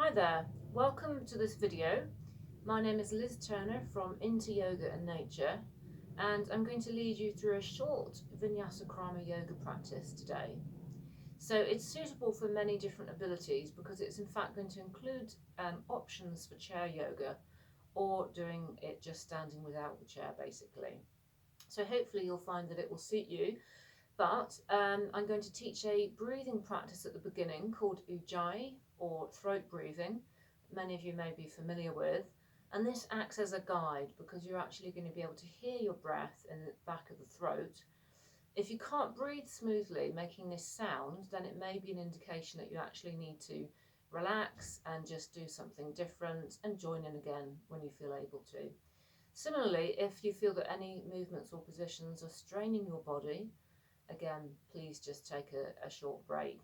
Hi there, welcome to this video. My name is Liz Turner from Into Yoga and Nature, and I'm going to lead you through a short Vinyasa Krama yoga practice today. So it's suitable for many different abilities because it's in fact going to include options for chair yoga or doing it just standing without the chair basically. So hopefully you'll find that it will suit you. But I'm going to teach a breathing practice at the beginning called ujjayi, or throat breathing. Many of you may be familiar with. And this acts as a guide because you're actually going to be able to hear your breath in the back of the throat. If you can't breathe smoothly making this sound, then it may be an indication that you actually need to relax and just do something different and join in again when you feel able to. Similarly, if you feel that any movements or positions are straining your body, again, please just take a short break.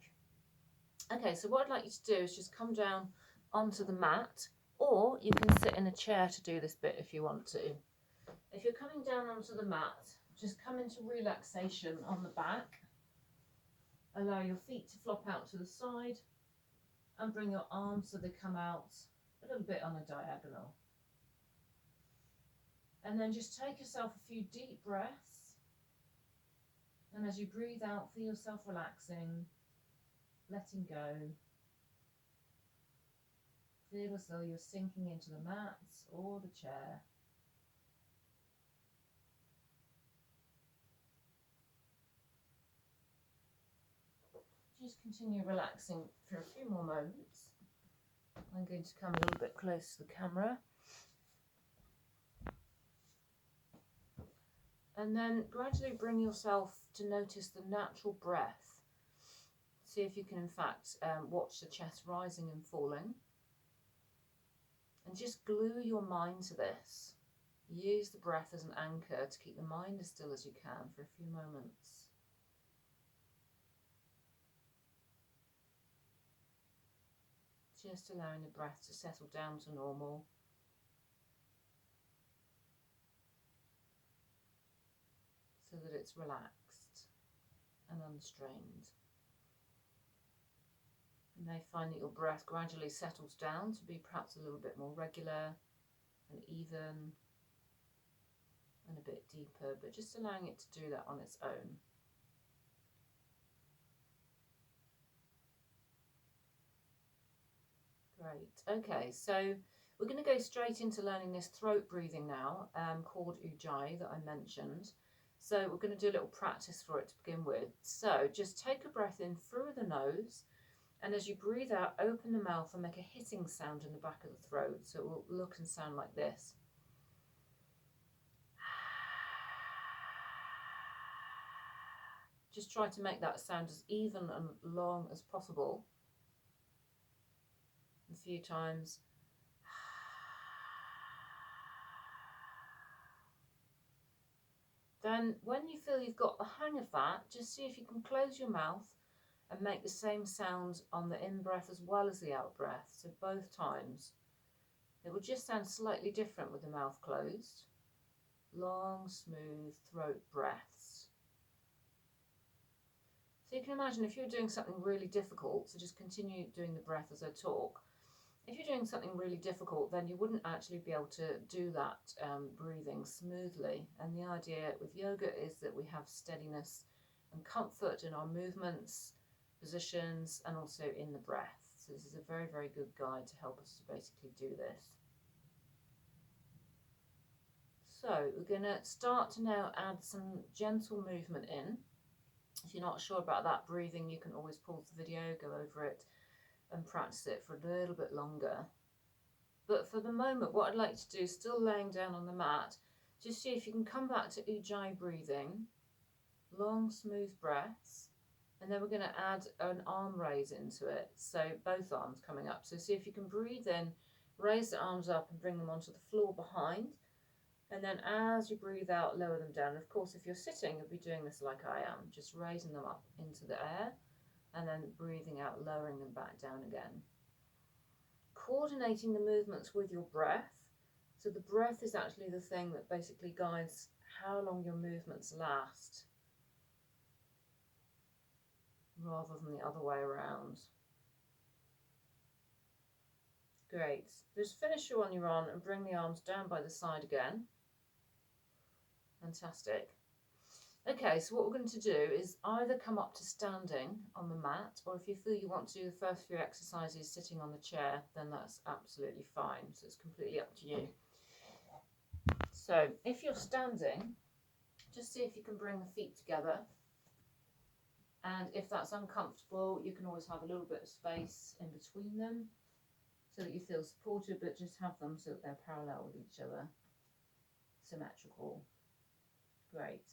Okay, so what I'd like you to do is just come down onto the mat, or you can sit in a chair to do this bit if you want to. If you're coming down onto the mat, just come into relaxation on the back. Allow your feet to flop out to the side and bring your arms so they come out a little bit on a diagonal. And then just take yourself a few deep breaths. And as you breathe out, feel yourself relaxing, letting go. Feel as though you're sinking into the mat or the chair. Just continue relaxing for a few more moments. I'm going to come a little bit close to the camera. And then gradually bring yourself to notice the natural breath. See if you can in fact watch the chest rising and falling. And just glue your mind to this. Use the breath as an anchor to keep the mind as still as you can for a few moments. Just allowing the breath to settle down to normal. So that it's relaxed and unstrained. You may find that your breath gradually settles down to be perhaps a little bit more regular and even and a bit deeper, but just allowing it to do that on its own. Great. Okay, so we're going to go straight into learning this throat breathing now, called ujjayi that I mentioned. So we're going to do a little practice for it to begin with. So just take a breath in through the nose, and as you breathe out, open the mouth and make a hitting sound in the back of the throat. So it will look and sound like this. Just try to make that sound as even and long as possible. A few times. Then when you feel you've got the hang of that, just see if you can close your mouth and make the same sound on the in-breath as well as the out-breath. So both times. It will just sound slightly different with the mouth closed. Long, smooth throat breaths. So you can imagine if you're doing something really difficult, so just continue doing the breath as I talk. If you're doing something really difficult, then you wouldn't actually be able to do that breathing smoothly. And the idea with yoga is that we have steadiness and comfort in our movements, positions, and also in the breath. So this is a very, very good guide to help us to basically do this. So we're going to start to now add some gentle movement in. If you're not sure about that breathing, you can always pause the video, go over it and practice it for a little bit longer. But for the moment, what I'd like to do, still laying down on the mat, just see if you can come back to ujjayi breathing, long smooth breaths, and then we're going to add an arm raise into it, so both arms coming up. So see if you can breathe in, raise the arms up and bring them onto the floor behind, and then as you breathe out, lower them down. Of course, if you're sitting, you'll be doing this like I am, just raising them up into the air and then breathing out, lowering them back down again. Coordinating the movements with your breath. So the breath is actually the thing that basically guides how long your movements last, rather than the other way around. Great. Just finish your one you're on and bring the arms down by the side again. Fantastic. Okay, so what we're going to do is either come up to standing on the mat, or if you feel you want to do the first few exercises sitting on the chair, then that's absolutely fine. So it's completely up to you. So if you're standing, just see if you can bring the feet together. And if that's uncomfortable, you can always have a little bit of space in between them so that you feel supported, but just have them so that they're parallel with each other, symmetrical. Great.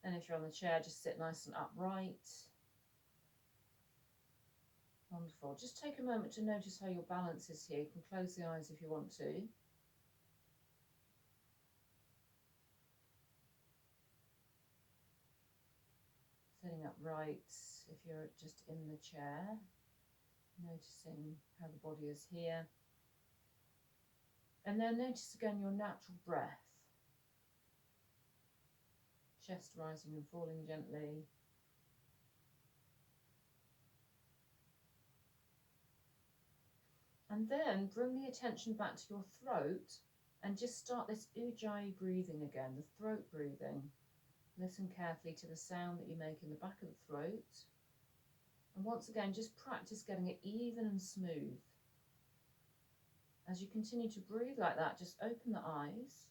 And if you're on the chair, just sit nice and upright. Wonderful. Just take a moment to notice how your balance is here. You can close the eyes if you want to. Sitting upright if you're just in the chair, noticing how the body is here. And then notice again your natural breath. Chest rising and falling gently. And then bring the attention back to your throat and just start this ujjayi breathing again, the throat breathing. Listen carefully to the sound that you make in the back of the throat. And once again, just practice getting it even and smooth. As you continue to breathe like that, just open the eyes.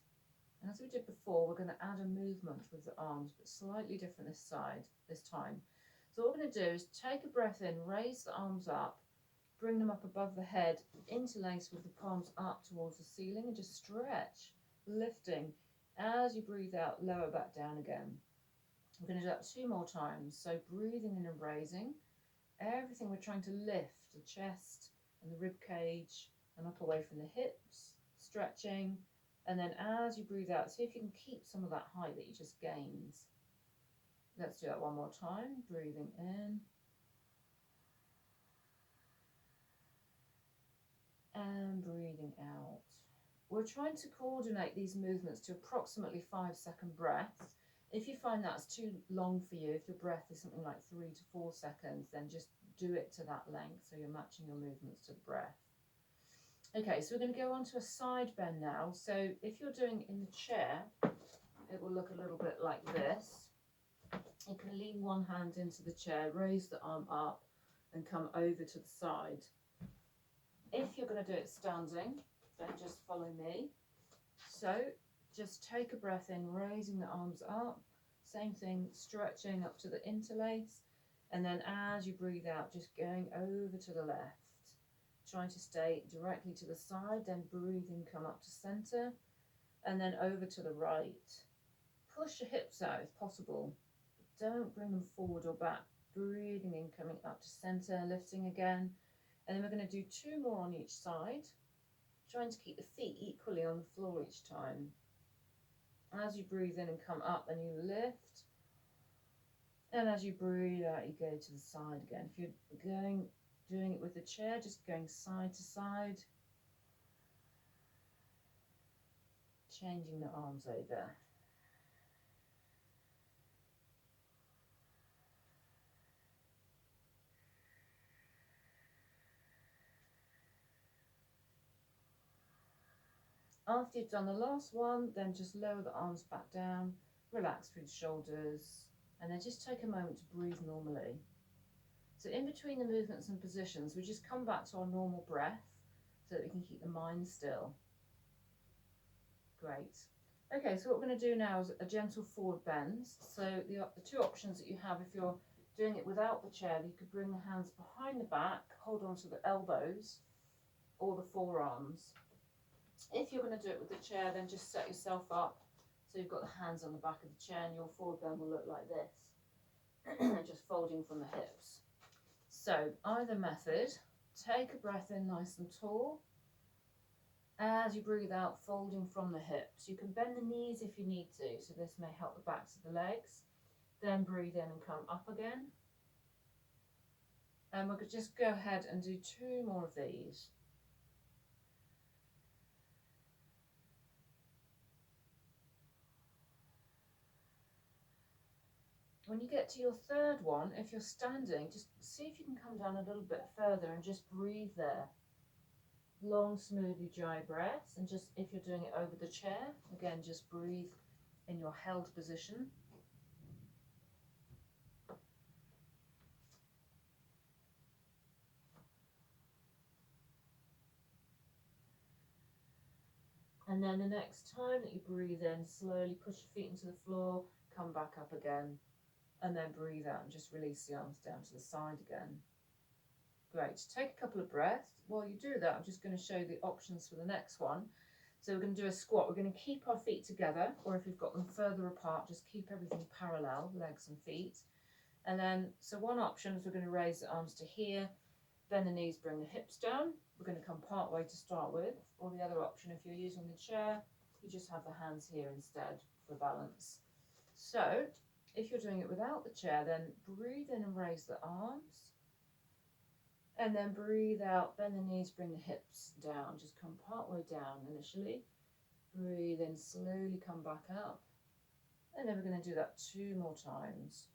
And as we did before, we're going to add a movement with the arms, but slightly different this time. So what we're going to do is take a breath in, raise the arms up, bring them up above the head, interlace with the palms up towards the ceiling, and just stretch, lifting. As you breathe out, lower back down again. We're going to do that 2 more times. So breathing in and raising. Everything we're trying to lift, the chest and the rib cage, and up away from the hips, stretching. And then as you breathe out, see if you can keep some of that height that you just gained. Let's do that 1 more time. Breathing in. And breathing out. We're trying to coordinate these movements to approximately 5-second breaths. If you find that's too long for you, if your breath is something like 3 to 4 seconds, then just do it to that length so you're matching your movements to the breath. Okay, so we're going to go on to a side bend now. So if you're doing in the chair, it will look a little bit like this. You can lean one hand into the chair, raise the arm up and come over to the side. If you're going to do it standing, then just follow me. So just take a breath in, raising the arms up. Same thing, stretching up to the interlace. And then as you breathe out, just going over to the left. Trying to stay directly to the side, then breathing, come up to center. And then over to the right. Push your hips out if possible. Don't bring them forward or back. Breathing in, coming up to center, lifting again. And then we're going to do 2 more on each side. Trying to keep the feet equally on the floor each time. As you breathe in and come up, and you lift. And as you breathe out, you go to the side again. If you're doing it with the chair, just going side to side. Changing the arms over. After you've done the last one, then just lower the arms back down, relax through the shoulders, and then just take a moment to breathe normally. So in between the movements and positions, we just come back to our normal breath so that we can keep the mind still. Great. Okay, so what we're going to do now is a gentle forward bend. So the 2 options that you have, if you're doing it without the chair, you could bring the hands behind the back, hold on to the elbows or the forearms. If you're going to do it with the chair, then just set yourself up so you've got the hands on the back of the chair, and your forward bend will look like this, just folding from the hips. So either method, take a breath in nice and tall. As you breathe out, folding from the hips. You can bend the knees if you need to, so this may help the backs of the legs. Then breathe in and come up again. And we'll just go ahead and do 2 more of these. When you get to your 3rd one, if you're standing, just see if you can come down a little bit further and just breathe there. long, smooth ujjayi breaths. And just if you're doing it over the chair, again, just breathe in your held position. And then the next time that you breathe in, slowly push your feet into the floor, come back up again, and then breathe out and just release the arms down to the side again. Great. Take a couple of breaths. While you do that, I'm just going to show you the options for the next one. So we're going to do a squat. We're going to keep our feet together, or if you've got them further apart, just keep everything parallel, legs and feet. And then, so one option is we're going to raise the arms to here, bend the knees, bring the hips down. We're going to come part way to start with. Or the other option, if you're using the chair, you just have the hands here instead for balance. So if you're doing it without the chair, then breathe in and raise the arms. And then breathe out, bend the knees, bring the hips down. Just come part way down initially. Breathe in, slowly come back up. And then we're going to do that 2 more times.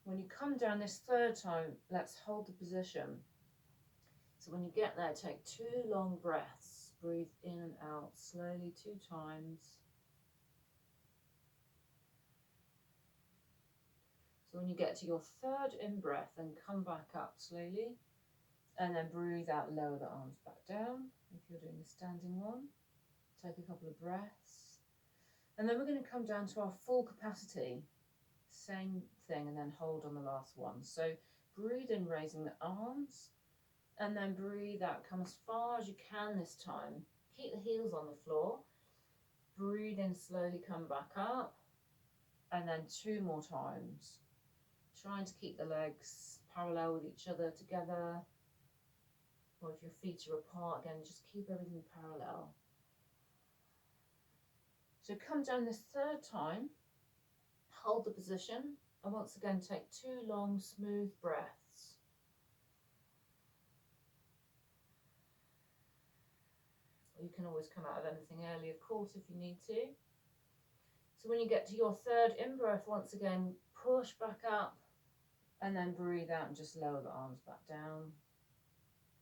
When you come down this 3rd time, let's hold the position. So when you get there, take 2 long breaths. Breathe in and out slowly 2 times. So when you get to your 3rd in-breath, then come back up slowly. And then breathe out, lower the arms back down. If you're doing the standing one, take a couple of breaths. And then we're going to come down to our full capacity. Same thing, and then hold on the last one. So breathe in, raising the arms. And then breathe out, come as far as you can this time. Keep the heels on the floor. Breathe in, slowly come back up. And then 2 more times. Trying to keep the legs parallel with each other together. Or if your feet are apart, again, just keep everything parallel. So come down this 3rd time, hold the position, and once again take 2 long, smooth breaths. You can always come out of anything early, of course, if you need to. So when you get to your 3rd in-breath, once again, push back up, and then breathe out and just lower the arms back down.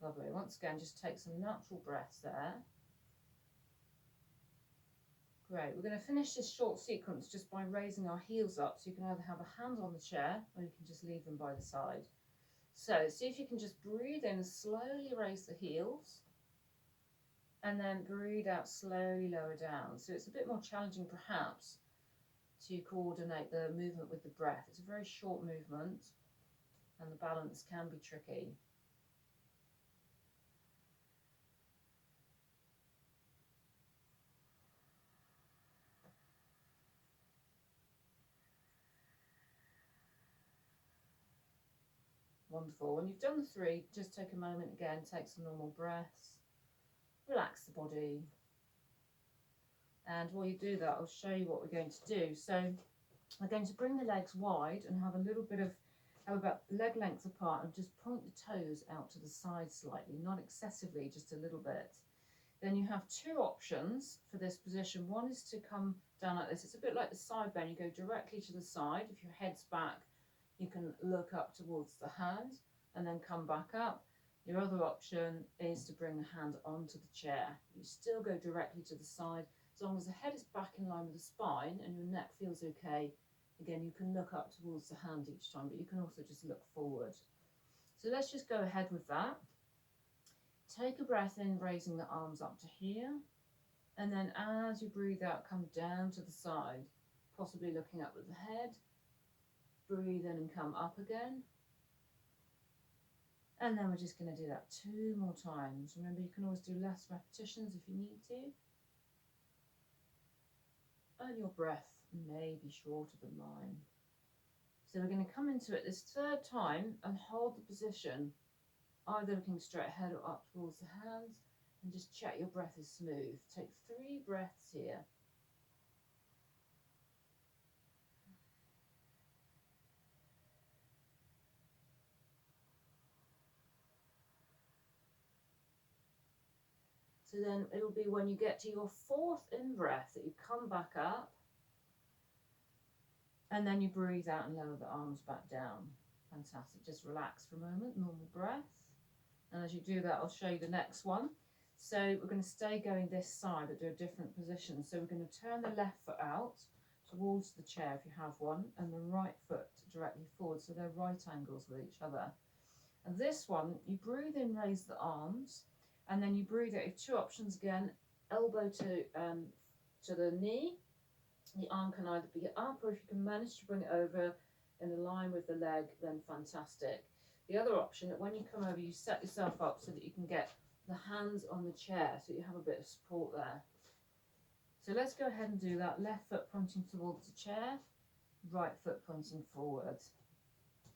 Lovely. Once again, just take some natural breaths there. Great. We're going to finish this short sequence just by raising our heels up. So you can either have a hand on the chair or you can just leave them by the side. So see if you can just breathe in, slowly raise the heels. And then breathe out, slowly lower down. So it's a bit more challenging perhaps to coordinate the movement with the breath. It's a very short movement and the balance can be tricky. Wonderful. When you've done the 3, just take a moment again, take some normal breaths, relax the body. And while you do that, I'll show you what we're going to do. So we're going to bring the legs wide and have a little bit of, have about leg length apart, and just point the toes out to the side slightly, not excessively, just a little bit. Then you have 2 options for this position. One is to come down like this. It's a bit like the side bend. You go directly to the side. If your head's back, you can look up towards the hand and then come back up. Your other option is to bring the hand onto the chair. You still go directly to the side. As long as the head is back in line with the spine and your neck feels okay, again, you can look up towards the hand each time, but you can also just look forward. So let's just go ahead with that. Take a breath in, raising the arms up to here. And then as you breathe out, come down to the side, possibly looking up at the head. Breathe in and come up again. And then we're just going to do that 2 more times. Remember, you can always do less repetitions if you need to. And your breath may be shorter than mine. So we're going to come into it this 3rd time and hold the position, either looking straight ahead or up towards the hands, and just check your breath is smooth. Take 3 breaths here. So then it'll be when you get to your 4th in-breath that you come back up And then you breathe out and lower the arms back down. Fantastic. Just relax for a moment, normal breath. And as you do that, I'll show you the next one. So we're going to stay going this side, but do a different position. So we're going to turn the left foot out towards the chair if you have one, and the right foot directly forward, so they're right angles with each other. And this one, you breathe in, raise the arms, and then you breathe out. You have two options again: elbow to the knee. The arm can either be up, or if you can manage to bring it over in a line with the leg, then fantastic. The other option, when you come over, you set yourself up so that you can get the hands on the chair, so you have a bit of support there. So let's go ahead and do that. Left foot pointing towards the chair, right foot pointing forward.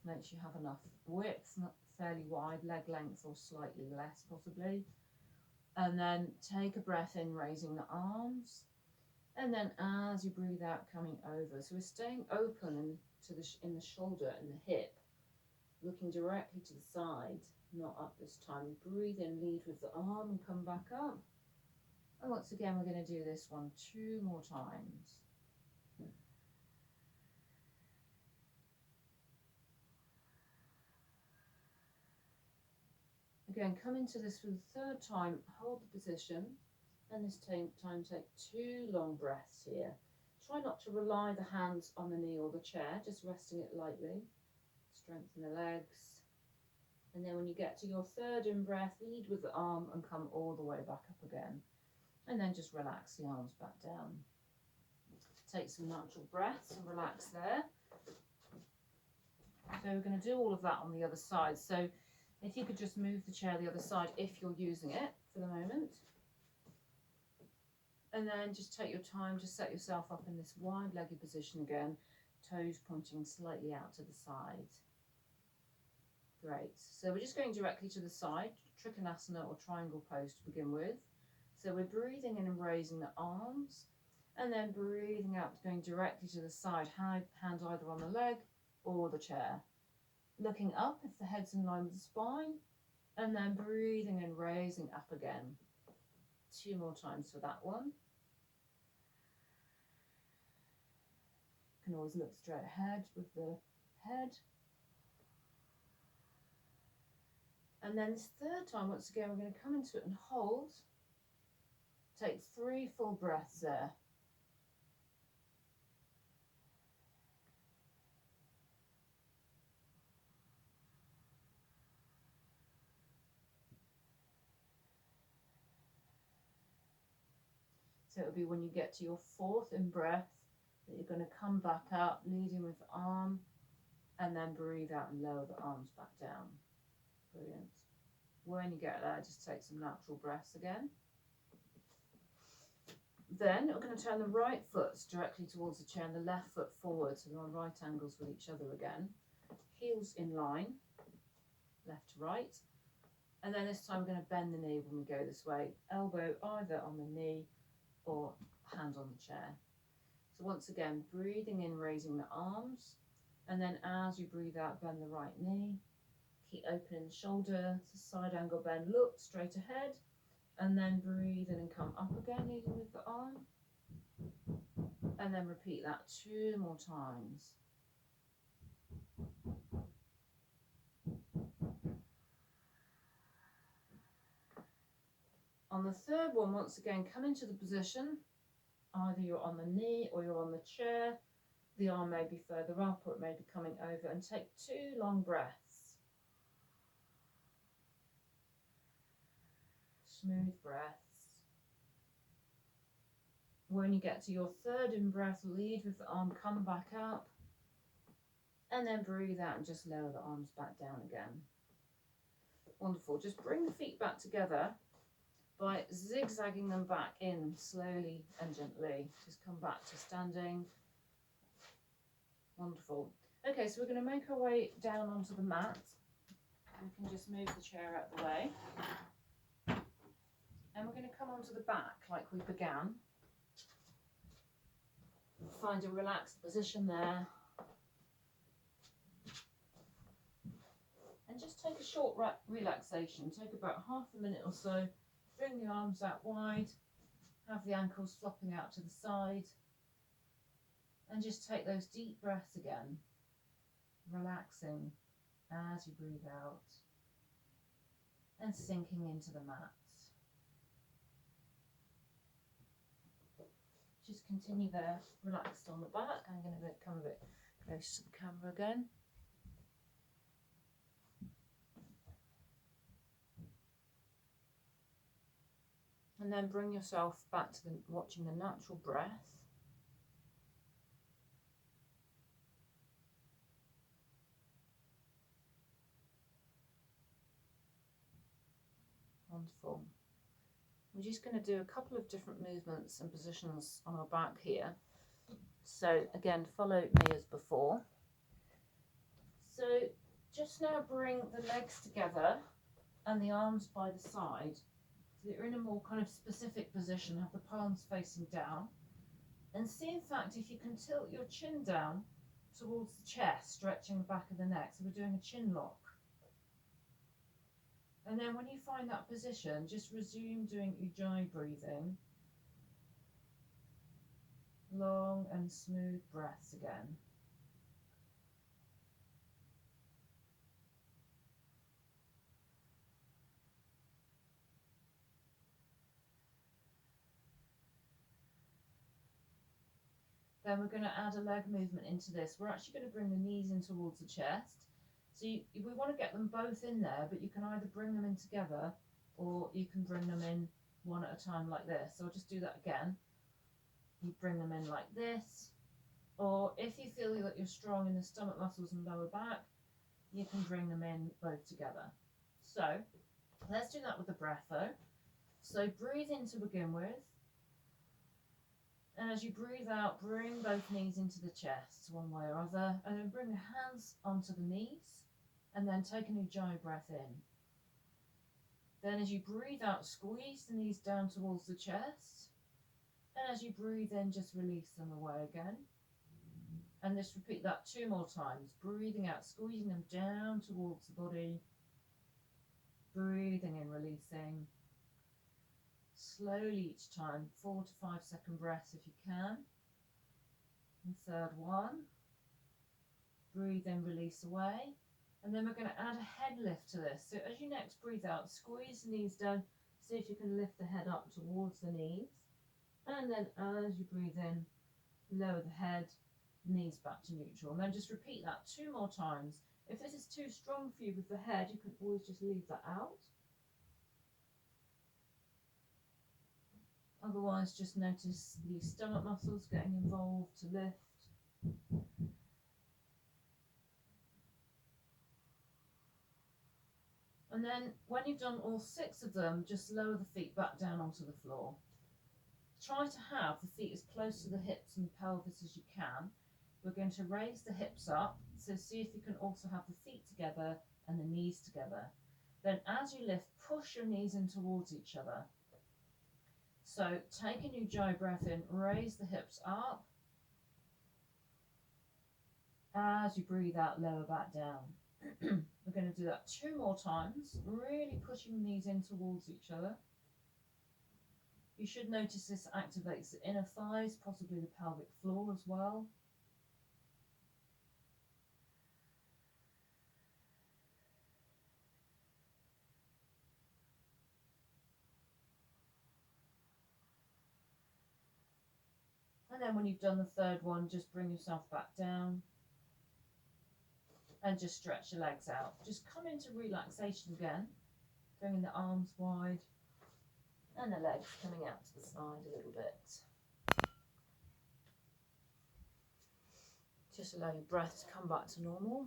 Make sure you have enough width, not fairly wide, leg length or slightly less possibly. And then take a breath in, raising the arms. And then as you breathe out, coming over. So we're staying open in the shoulder and the hip, looking directly to the side, not up this time. Breathe in, lead with the arm and come back up. And once again, we're going to do this one 2 more times. Again, come into this for the 3rd time, hold the position, and this time take 2 long breaths here. Try not to rely the hands on the knee or the chair, just resting it lightly. Strengthen the legs. And then when you get to your 3rd in-breath, lead with the arm and come all the way back up again. And then just relax the arms back down. Take some natural breaths and relax there. So we're going to do all of that on the other side. So if you could just move the chair the other side if you're using it for the moment. And then just take your time, just set yourself up in this wide-legged position again, toes pointing slightly out to the side. Great. So we're just going directly to the side, Trikonasana or triangle pose to begin with. So we're breathing in and raising the arms, and then breathing out, going directly to the side, hands either on the leg or the chair. Looking up if the head's in line with the spine, and then breathing and raising up again. 2 more times for that one. You can always look straight ahead with the head. And then this 3rd time, once again, we're going to come into it and hold. Take 3 full breaths there. So it'll be when you get to your 4th in-breath that you're going to come back up, leading with the arm, and then breathe out and lower the arms back down. Brilliant. When you get there, just take some natural breaths again. Then we're going to turn the right foot directly towards the chair and the left foot forward, so they're on right angles with each other again. Heels in line, left to right. And then this time we're going to bend the knee when we go this way. Elbow either on the knee or hand on the chair. So once again, breathing in, raising the arms. And then as you breathe out, bend the right knee. Keep opening the shoulder, side angle bend, look straight ahead. And then breathe in and come up again, leading with the arm. And then repeat that 2 more times. On the 3rd one, once again, come into the position. Either you're on the knee or you're on the chair. The arm may be further up or it may be coming over, and take 2 long breaths. Smooth breaths. When you get to your 3rd in-breath, lead with the arm, come back up, and then breathe out and just lower the arms back down again. Wonderful. Just bring the feet back together by zigzagging them back in slowly and gently. Just come back to standing. Wonderful. Okay, so we're going to make our way down onto the mat. We can just move the chair out of the way. And we're going to come onto the back like we began. Find a relaxed position there. And just take a short relaxation. Take about half a minute or so. Bring the arms out wide. Have the ankles flopping out to the side. And just take those deep breaths again, relaxing as you breathe out and sinking into the mat. Just continue there, relaxed on the back. I'm going to come a bit close to the camera again. And then bring yourself back to watching the natural breath. Wonderful. We're just going to do a couple of different movements and positions on our back here. So again, follow me as before. So just now bring the legs together and the arms by the side. So that you're in a more kind of specific position, have the palms facing down. And see, in fact, if you can tilt your chin down towards the chest, stretching the back of the neck. So we're doing a chin lock. And then when you find that position, just resume doing ujjayi breathing. Long and smooth breaths again. Then we're going to add a leg movement into this. We're actually going to bring the knees in towards the chest. So we want to get them both in there, but you can either bring them in together or you can bring them in one at a time like this. So I'll just do that again. You bring them in like this, or if you feel that you're strong in the stomach muscles and lower back, you can bring them in both together. So let's do that with the breath though. So breathe in to begin with. And as you breathe out, bring both knees into the chest one way or other, and then bring the hands onto the knees, and then take an ujjayi breath in. Then as you breathe out, squeeze the knees down towards the chest, and as you breathe in, just release them away again. And just repeat that 2 more times, breathing out, squeezing them down towards the body, breathing in, releasing. Slowly each time, 4 to 5 second breaths if you can. And third one, breathe in, release away. And then we're going to add a head lift to this. So as you next breathe out, squeeze the knees down, see if you can lift the head up towards the knees. And then as you breathe in, lower the head, knees back to neutral. And then just repeat that 2 more times. If this is too strong for you with the head, you can always just leave that out. Otherwise, just notice the stomach muscles getting involved to lift. And then when you've done all 6 of them, just lower the feet back down onto the floor. Try to have the feet as close to the hips and pelvis as you can. We're going to raise the hips up, so see if you can also have the feet together and the knees together. Then as you lift, push your knees in towards each other. So take a ujjayi breath in, raise the hips up. As you breathe out, lower back down. We're going to do that 2 more times, really pushing the knees in towards each other. You should notice this activates the inner thighs, possibly the pelvic floor as well. And then when you've done the third one, just bring yourself back down and just stretch your legs out. Just come into relaxation again, bringing the arms wide and the legs coming out to the side a little bit. Just allow your breath to come back to normal.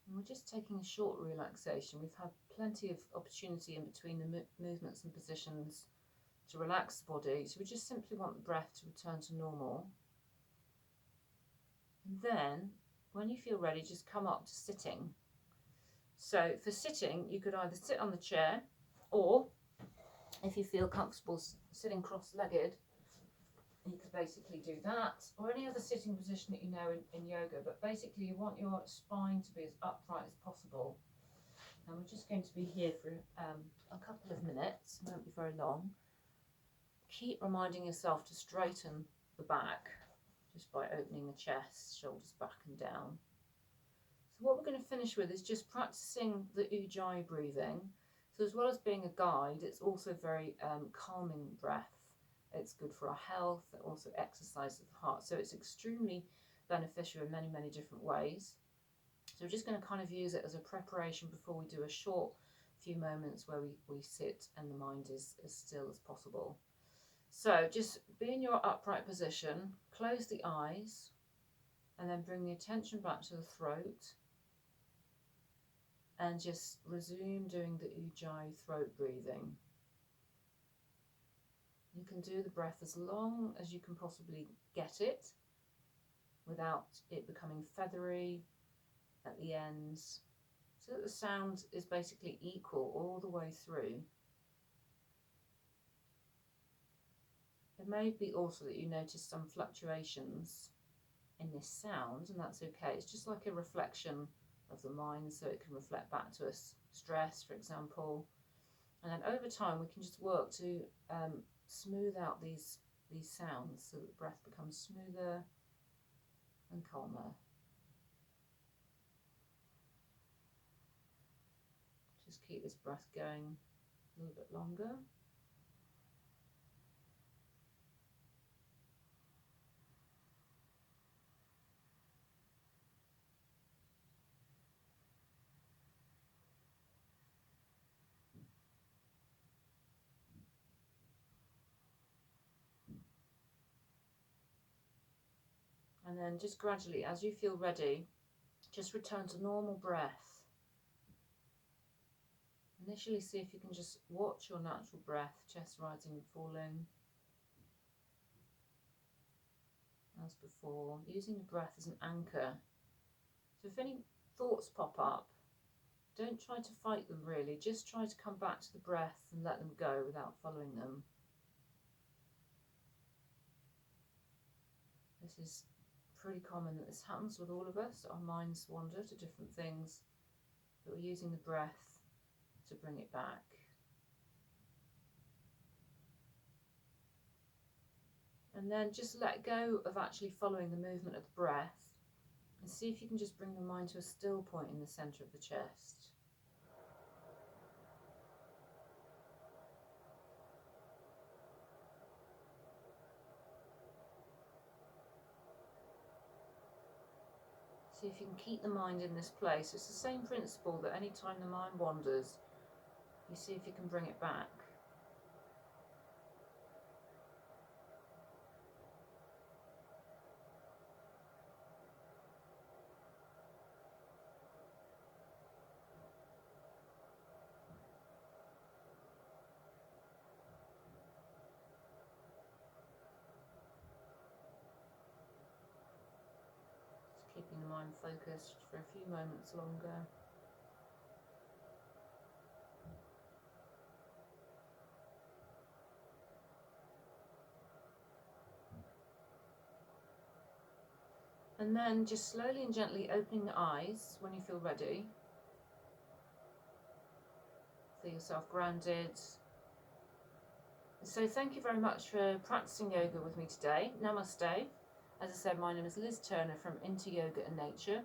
And we're just taking a short relaxation. We've had plenty of opportunity in between the movements and positions to relax the body. So we just simply want the breath to return to normal. And then, when you feel ready, just come up to sitting. So for sitting, you could either sit on the chair, or if you feel comfortable sitting cross-legged, you could basically do that, or any other sitting position that you know in yoga. But basically you want your spine to be as upright as possible. And we're just going to be here for a couple of minutes, it won't be very long. Keep reminding yourself to straighten the back just by opening the chest, shoulders back and down. So what we're going to finish with is just practicing the ujjayi breathing. So as well as being a guide, it's also very calming breath. It's good for our health. It also exercises the heart. So it's extremely beneficial in many, many different ways. So we're just going to kind of use it as a preparation before we do a short few moments where we sit and the mind is as still as possible. So just be in your upright position, close the eyes, and then bring the attention back to the throat. And just resume doing the ujjayi throat breathing. You can do the breath as long as you can possibly get it without it becoming feathery at the ends, so that the sound is basically equal all the way through. It may be also that you notice some fluctuations in this sound, and that's okay. It's just like a reflection of the mind, so it can reflect back to us stress, for example. And then over time we can just work to smooth out these sounds so that the breath becomes smoother and calmer. Just keep this breath going a little bit longer. And then just gradually, as you feel ready, just return to normal breath. Initially see if you can just watch your natural breath, chest rising and falling. As before, using the breath as an anchor. So if any thoughts pop up, don't try to fight them really, just try to come back to the breath and let them go without following them. This is pretty common that this happens with all of us. Our minds wander to different things, but we're using the breath to bring it back. And then just let go of actually following the movement of the breath and see if you can just bring the mind to a still point in the center of the chest. See if you can keep the mind in this place. It's the same principle that any time the mind wanders, you see if you can bring it back. Just keeping the mind focused for a few moments longer. And then just slowly and gently opening the eyes when you feel ready. Feel yourself grounded. So thank you very much for practicing yoga with me today. Namaste. As I said, my name is Liz Turner from Into Yoga and Nature.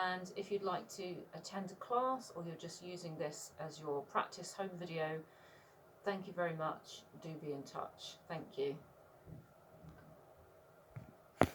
And if you'd like to attend a class or you're just using this as your practice home video, thank you very much. Do be in touch. Thank you.